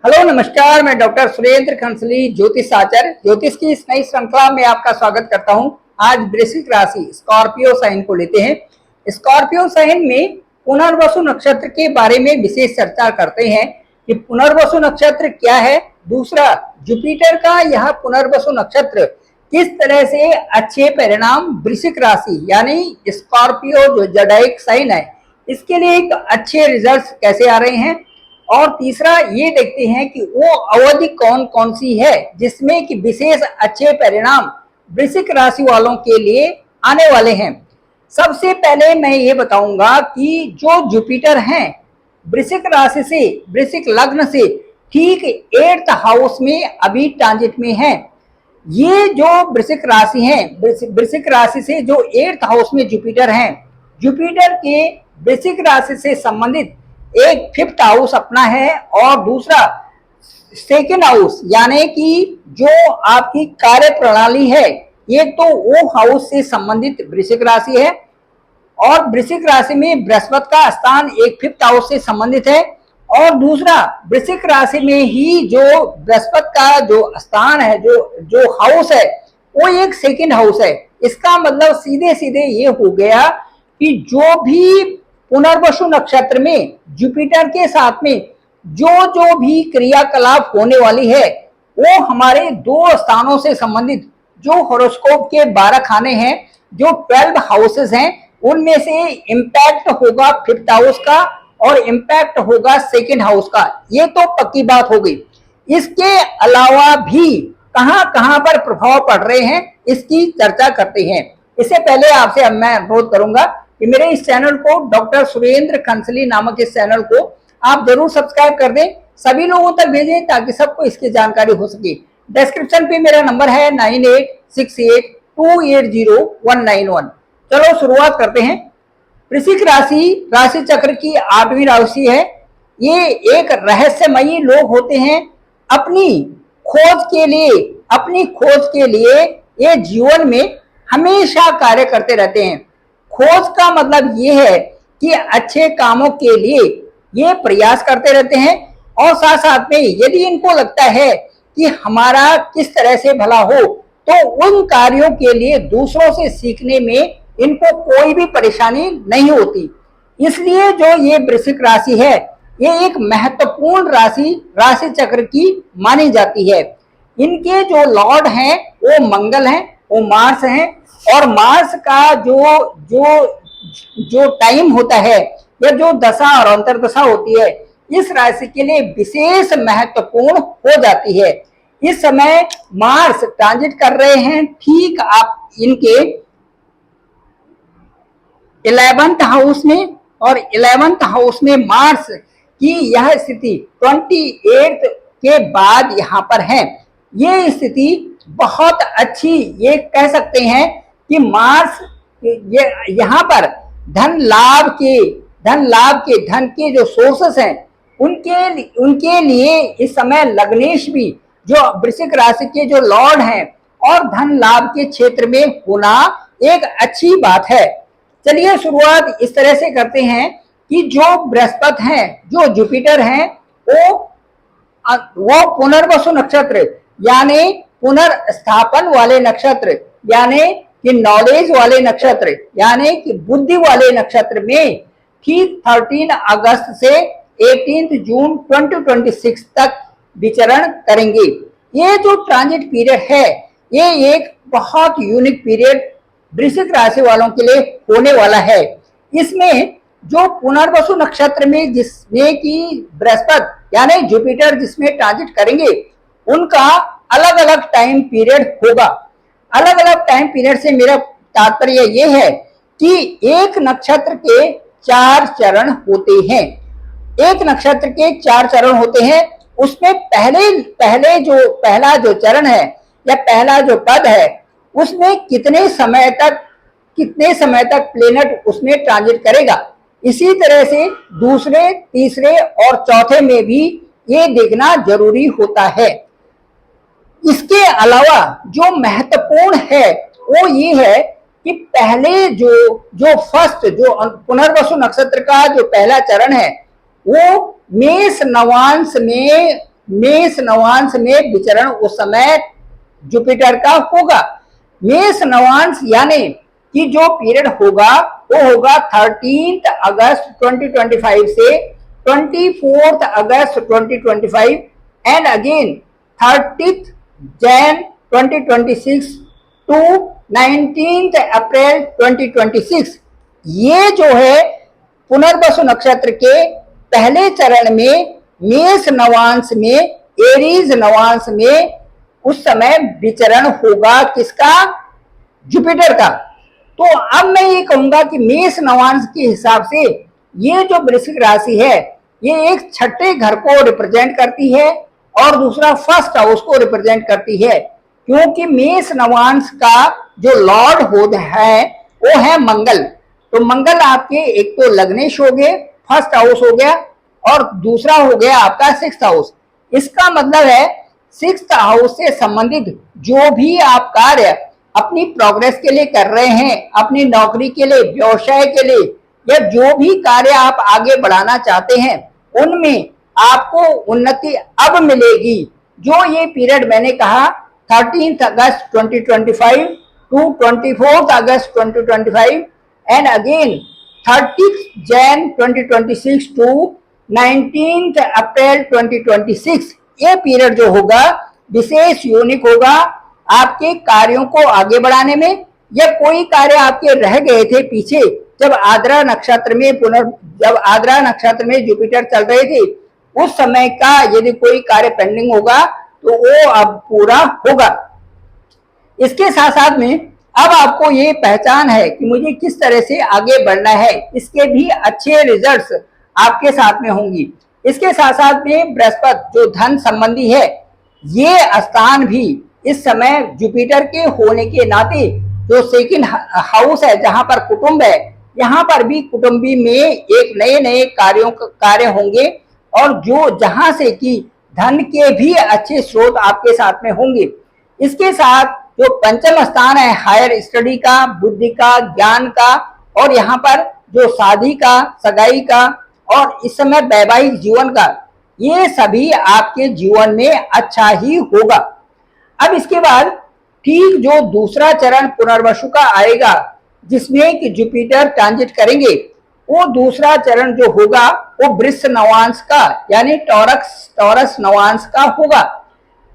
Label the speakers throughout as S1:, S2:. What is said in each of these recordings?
S1: Hello नमस्कार, मैं doctor Surendra खंसली ज्योतिष आचार्य ज्योतिष की इस नई श्रृंखला में आपका स्वागत करता हूं। आज वृश्चिक राशि स्कॉर्पियो साइन को लेते हैं। स्कॉर्पियो साइन में पुनर्वसु नक्षत्र के बारे में विशेष चर्चा करते हैं कि पुनर्वसु नक्षत्र क्या है। दूसरा, जुपिटर का यह पुनर्वसु नक्षत्र किस तरह से अच्छे परिणाम वृश्चिक राशि यानी स्कॉर्पियो जो जोडिएक साइन है इसके लिए एक अच्छे रिजल्ट्स कैसे आ रहे हैं। और तीसरा ये देखते हैं कि वो अवधि कौन कौन सी है जिसमें कि विशेष अच्छे परिणाम वृश्चिक राशि वालों के लिए आने वाले हैं। सबसे पहले मैं ये बताऊंगा कि जो जुपिटर हैं वृश्चिक राशि से, वृश्चिक लग्न से ठीक 8th हाउस में अभी ट्रांजिट में है। ये जो वृश्चिक राशि है, वृश्चिक राशि से जो 8th हाउस में जुपिटर हैं, जुपिटर के वृश्चिक राशि से संबंधित एक 5th हाउस अपना है और दूसरा 2nd हाउस यानी कि जो आपकी कार्य प्रणाली है ये तो वो हाउस से संबंधित वृश्चिक राशि है। और वृश्चिक राशि में बृहस्पति का स्थान एक 5th हाउस से संबंधित है और दूसरा वृश्चिक राशि में ही जो बृहस्पति का जो स्थान है, जो हाउस है वो एक 2nd हाउस है। इसका मतलब सीधे सीधे ये हो गया कि जो भी पुनर्वसु नक्षत्र में जुपिटर के साथ में जो भी क्रियाकलाप होने वाली है वो हमारे 2 स्थानों से संबंधित जो हॉरोस्कोप के 12 खाने हैं, जो 12 हाउसेस हैं, उनमें से इम्पैक्ट होगा 5th हाउस का और इम्पैक्ट होगा 2nd हाउस का। ये तो पक्की बात हो गई। इसके अलावा भी कहां कहां पर प्रभाव पड़ रहे हैं इसकी चर्चा करते हैं। इससे पहले आपसे अब मैं अनुरोध करूंगा कि मेरे इस चैनल को, डॉक्टर सुरेंद्र खंसली नामक इस चैनल को आप जरूर सब्सक्राइब कर दें, सभी लोगों तक भेजें ताकि सबको इसकी जानकारी हो सके। डिस्क्रिप्शन पे मेरा नंबर है 9868280191। चलो शुरुआत करते हैं। वृश्चिक राशि चक्र की 8वीं राशि है। ये एक रहस्यमयी लोग होते हैं। अपनी खोज के लिए ये जीवन में हमेशा कार्य करते रहते हैं। खोज का मतलब ये है कि अच्छे कामों के लिए ये प्रयास करते रहते हैं और साथ साथ में यदि इनको लगता है कि हमारा किस तरह से भला हो तो उन कार्यों के लिए दूसरों से सीखने में इनको कोई भी परेशानी नहीं होती। इसलिए जो ये वृश्चिक राशि है ये एक महत्वपूर्ण राशि चक्र की मानी जाती है। इनके जो लॉर्ड हैं वो मंगल हैं, वो मार्स हैं और मार्स का जो टाइम होता है या जो दशा और अंतर्दशा होती है इस राशि के लिए विशेष महत्वपूर्ण हो जाती है। इस समय मार्स ट्रांजिट कर रहे हैं ठीक आप इनके 11th हाउस में और 11th हाउस में मार्स की यह स्थिति 28 के बाद यहाँ पर है। ये स्थिति बहुत अच्छी, ये कह सकते हैं कि मार्स यहाँ पर धन के जो सोर्सेस हैं उनके लिए इस समय लग्नेश भी जो वृश्चिक राशि के जो लॉर्ड हैं और धन लाभ के क्षेत्र में होना एक अच्छी बात है। चलिए शुरुआत इस तरह से करते हैं कि जो बृहस्पति हैं, जो जुपिटर हैं, वो पुनर्वसु नक्षत्र यानी पुनर्स्थापन वाले नक्षत्र यानी कि नॉलेज वाले नक्षत्र यानी कि बुद्धि वाले नक्षत्र में ठीक 13 अगस्त से 18 जून 2026 तक विचरण करेंगे। ये जो ट्रांजिट पीरियड है ये एक बहुत यूनिक पीरियड वृश्चिक राशि वालों के लिए होने वाला है। इसमें जो पुनर्वसु नक्षत्र में जिसमें कि बृहस्पति यानी जुपिटर जिसमें ट्रांजिट करेंगे उनका अलग अलग टाइम पीरियड होगा। अलग अलग टाइम पीरियड से मेरा तात्पर्य ये है कि एक नक्षत्र के 4 चरण होते हैं। एक नक्षत्र के 4 चरण होते हैं। उसमें पहला जो चरण है या पहला जो पद है उसमें कितने समय तक प्लेनेट उसमें ट्रांजिट करेगा। इसी तरह से दूसरे, तीसरे और चौथे में भी ये देखना जरूरी होता है। इसके अलावा जो महत्वपूर्ण है वो ये है कि पहले जो पुनर्वसु नक्षत्र का जो पहला चरण है वो मेष नवांश में मेष नवांश में विचरण उस समय जुपिटर का होगा। मेष नवांश यानी कि जो पीरियड होगा वो होगा 13 अगस्त 2025 से 24 August 2025 and again 30 Jan 2026 to 19 April 2026। ये जो है पुनर्वसु नक्षत्र के पहले चरण में मेष नवांश में, एरीज नवांश में उस समय विचरण होगा किसका? जुपिटर का। तो अब मैं ये कहूंगा कि मेष नवांश के हिसाब से ये जो वृश्चिक राशि है ये एक छठे घर को रिप्रेजेंट करती है और दूसरा फर्स्ट हाउस को रिप्रेजेंट करती है, क्योंकि मेष नवांश का जो लॉर्ड होद है वो है मंगल। तो मंगल आपके एक तो लग्नेश हो गए, फर्स्ट हाउस हो गया, और दूसरा हो गया आपका सिक्स्थ हाउस। इसका मतलब है सिक्स्थ हाउस से संबंधित जो भी आप कार्य अपनी प्रोग्रेस के लिए कर रहे हैं, अपनी नौकरी के लिए, व्यवसाय के लिए, या जो भी कार्य आप आगे बढ़ाना चाहते हैं उनमें आपको उन्नति अब मिलेगी। जो ये पीरियड मैंने कहा 13 August 2025 to 24 August 2025 and again 30 Jan 2026 to 19 April 2026, ये पीरियड जो होगा विशेष यूनिक होगा आपके कार्यों को आगे बढ़ाने में, या कोई कार्य आपके रह गए थे पीछे जब आद्रा नक्षत्र में जुपिटर चल रहे थे उस समय का यदि कोई कार्य पेंडिंग होगा तो वो अब पूरा होगा। इसके साथ साथ में अब आपको ये पहचान है कि मुझे किस तरह से आगे बढ़ना है, इसके भी अच्छे रिजल्ट्स आपके साथ में होंगी। इसके साथ साथ में बृहस्पति जो धन संबंधी है, ये स्थान भी इस समय जुपिटर के होने के नाते जो सेकंड हाउस है जहां पर कुटुंब है, यहाँ पर भी कुटुंबी में एक नए नए कार्य होंगे और जो जहां से कि धन के भी अच्छे स्रोत आपके साथ में होंगे। इसके साथ जो पंचम स्थान है हायर स्टडी का, बुद्धि का, ज्ञान का, और यहाँ पर जो शादी का, सगाई का और इस समय वैवाहिक जीवन का, ये सभी आपके जीवन में अच्छा ही होगा। अब इसके बाद ठीक जो दूसरा चरण पुनर्वसु का आएगा जिसमें कि जुपिटर ट्रांजिट करेंगे, वो दूसरा चरण जो होगा वो वृष नवांश का यानी टॉरस नवांश का होगा।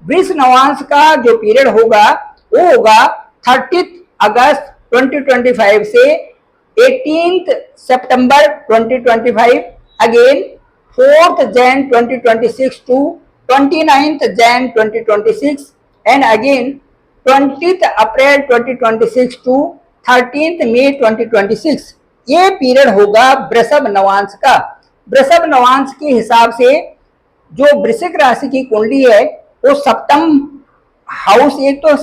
S1: वृष नवांश का जो पीरियड होगा वो होगा 30 अगस्त 2025 से 18 सितंबर 2025 again 4th Jan 2026 to 29th Jan 2026 and again 20th April 2026 to 13th मई 2026। ये पीरियड होगा वृषभ नवांश का। वृषभ नवांश के हिसाब से जो वृश्चिक राशि की कुंडली है वो सप्तम हाउस, एक तो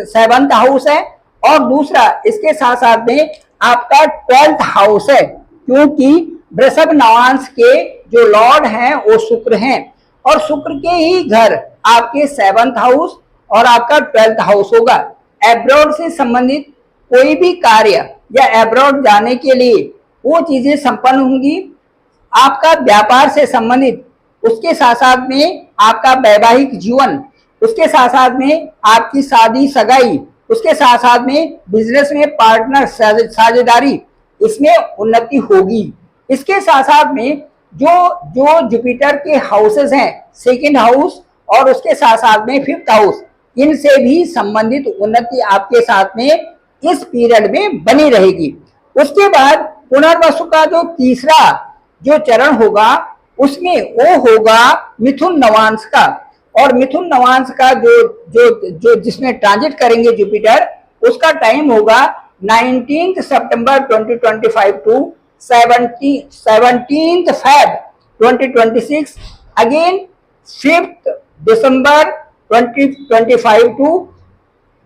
S1: 7th हाउस है और दूसरा इसके साथ साथ में आपका 12th हाउस है, क्योंकि वृषभ नवांश के जो लॉर्ड हैं वो शुक्र हैं और शुक्र के ही घर आपके 7th हाउस और आपका 12th हाउस होगा। एब्रॉड से संबंधित कोई भी कार्य या एब्रॉड जाने के लिए वो चीजें संपन्न होंगी। आपका व्यापार से संबंधित, उसके साथ साथ में आपका वैवाहिक जीवन, उसके साथ साथ में आपकी शादी सगाई, उसके साथ साथ में बिजनेस में पार्टनर साझेदारी, इसमें उन्नति होगी। इसके साथ साथ में जो जुपिटर के हाउसेस हैं, सेकंड हाउस और उसके साथ साथ में 5th हाउस, इनसे भी संबंधित उन्नति आपके साथ में इस पीरियड में बनी रहेगी। उसके बाद पुनर्वसु का जो तीसरा जो चरण होगा उसमें वो होगा मिथुन नवांश का, और मिथुन नवांश का जो जिसमें ट्रांजिट करेंगे जुपिटर, उसका टाइम होगा 19 सितंबर 2025 to 17th Feb 2026 again 5th दिसंबर 2025 to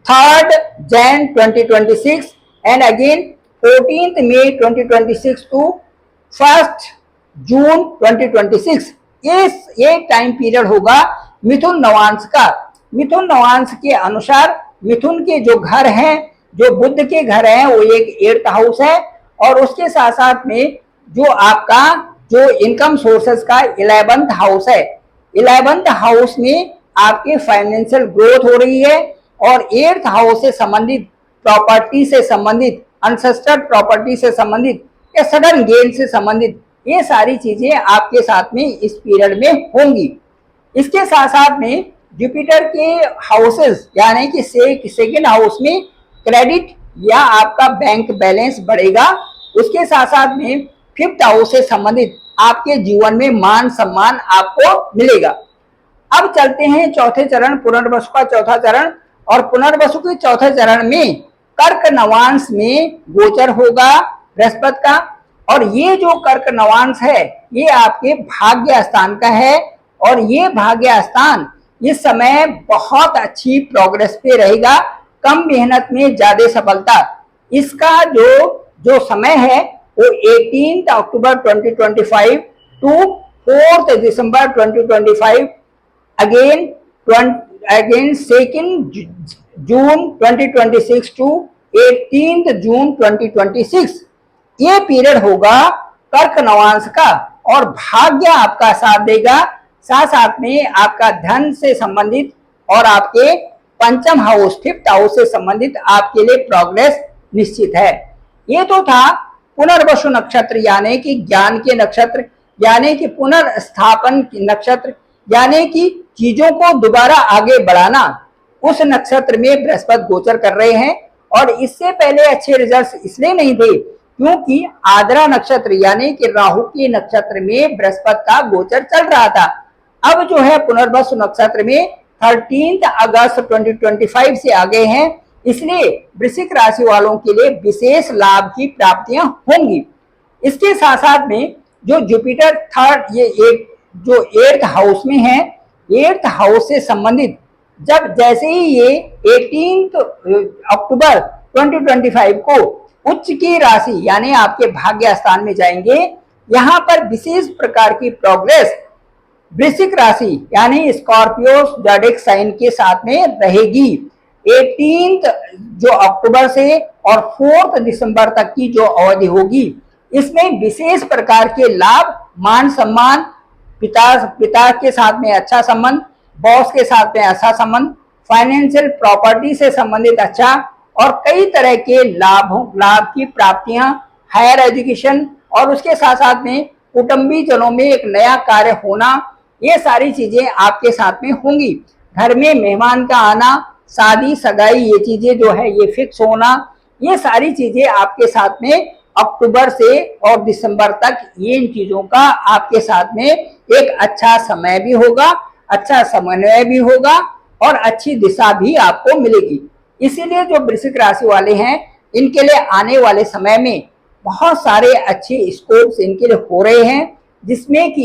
S1: 3rd Jan 2026 and again 14th मई 2026 टू 1st जून 2026। ये टाइम पीरियड होगा मिथुन नवांश का। मिथुन नवांश के अनुसार मिथुन के जो घर हैं, जो बुध के घर हैं, वो एक 8th हाउस है और उसके साथ साथ में जो आपका जो इनकम सोर्सेस का 11th हाउस है। 11th हाउस में आपके फाइनेंशियल ग्रोथ हो रही है और 8th हाउस से संबंधित प्रॉपर्टी से संबंधित, अनसेस्टर्ड प्रॉपर्टी से संबंधित या सडन गेन से संबंधित ये सारी चीजें आपके साथ में इस पीरियड में होंगी। इसके साथ साथ में जुपिटर के हाउसेस यानी कि सेकेंड हाउस में क्रेडिट या आपका बैंक बैलेंस बढ़ेगा। उसके साथ साथ में 5th हाउस से संबंधित आपके जीवन में मान सम्मान आपको मिलेगा। अब चलते हैं चौथे चरण, पुनर्वसु का चौथा चरण। और पुनर्वसु के चौथे चरण में कर्क नवांश में गोचर होगा बृहस्पति का। और ये जो कर्क नवांश है ये आपके भाग्य स्थान का है और ये भाग्य स्थान इस समय बहुत अच्छी प्रोग्रेस पे रहेगा, कम मेहनत में ज्यादा सफलता। इसका जो समय है वो 18 अक्टूबर 2025 टू 4 दिसंबर 2025, अगेन 2 जून 2026 टू 18 जून 2026 ये पीरियड होगा कर्क नवांश का और भाग्य आपका साथ देगा। साथ साथ में आपका धन से संबंधित और आपके पंचम हाउस 5th हाउस से संबंधित आपके लिए प्रोग्रेस निश्चित है। ये तो था पुनर्वसु नक्षत्र यानी कि ज्ञान के नक्षत्र, यानी कि पुनर्स्थापन नक्षत्र, यानी कि चीजों को दोबारा आगे बढ़ाना। उस नक्षत्र में बृहस्पति गोचर कर रहे हैं और इससे पहले अच्छे रिजल्ट्स इसलिए नहीं थे क्योंकि आद्रा नक्षत्र यानी कि राहु के नक्षत्र में बृहस्पति का गोचर चल रहा था। अब जो है पुनर्वसु नक्षत्र में 13 अगस्त 2025 से आ गए हैं, इसलिए वृश्चिक राशि वालों के लिए विशेष लाभ की प्राप्तियां होंगी। इसके साथ साथ में जो जुपिटर जो 8th हाउस में है, 8th हाउस से संबंधित जब जैसे ही ये 18 अक्टूबर 2025 को उच्च की राशि यानी आपके भाग्य स्थान में जाएंगे, यहाँ पर विशेष प्रकार की प्रोग्रेस वृश्चिक राशि यानी स्कॉर्पियो ज़ोडिएक साइन के साथ में रहेगी। 18 जो अक्टूबर से और 4 दिसंबर तक की जो अवधि होगी इसमें विशेष प्रकार के लाभ, मान सम्मान, पिता के साथ में अच्छा संबंध, बॉस के साथ में अच्छा संबंध, फाइनेंशियल प्रॉपर्टी से संबंधित अच्छा और कई तरह के लाभ की प्राप्तियां, हायर एजुकेशन और उसके साथ साथ में कुटुंबी जनों में एक नया कार्य होना, ये सारी चीजें आपके साथ में होंगी। घर में मेहमान का आना, शादी सगाई ये चीजें जो है ये फिक्स होना, ये सारी चीजें आपके साथ में अक्टूबर से और दिसंबर तक ये इन चीजों का आपके साथ में एक अच्छा समय भी होगा, अच्छा समन्वय भी होगा और अच्छी दिशा भी आपको मिलेगी। इसीलिए जो वृश्चिक राशि वाले हैं इनके लिए आने वाले समय में बहुत सारे अच्छे स्कोप्स इनके लिए हो रहे हैं, जिसमें कि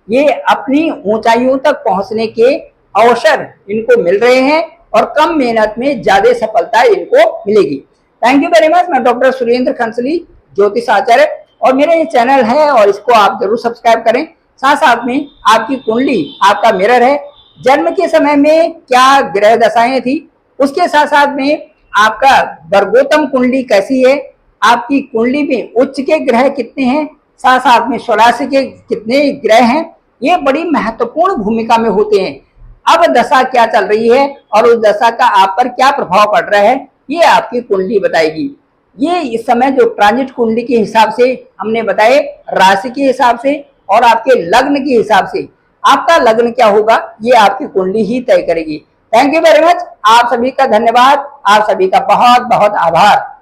S1: ये अपनी ऊंचाइयों तक पहुंचने के अवसर इनको मिल रहे हैं और कम मेहनत में ज्यादा सफलता इनको मिलेगी। Thank you very much. मैं डॉक्टर सुरेंद्र खंसली, ज्योतिष आचार्य, और मेरा ये चैनल है और इसको आप जरूर सब्सक्राइब करें। साथ साथ में आपकी कुंडली आपका मिरर है, जन्म के समय में क्या ग्रह दशाएं थी, उसके साथ साथ में आपका वर्गोत्तम कुंडली कैसी है, आपकी कुंडली में उच्च के ग्रह कितने हैं, साथ साथ में स्वराशि के कितने ग्रह हैं, ये बड़ी महत्वपूर्ण भूमिका में होते हैं। अब दशा क्या चल रही है और उस दशा का आप पर क्या प्रभाव पड़ रहा है ये आपकी कुंडली बताएगी। ये इस समय जो ट्रांजिट कुंडली के हिसाब से हमने बताए, राशि के हिसाब से और आपके लग्न के हिसाब से आपका लग्न क्या होगा ये आपकी कुंडली ही तय करेगी। Thank you very much. आप सभी का धन्यवाद, आप सभी का बहुत बहुत आभार।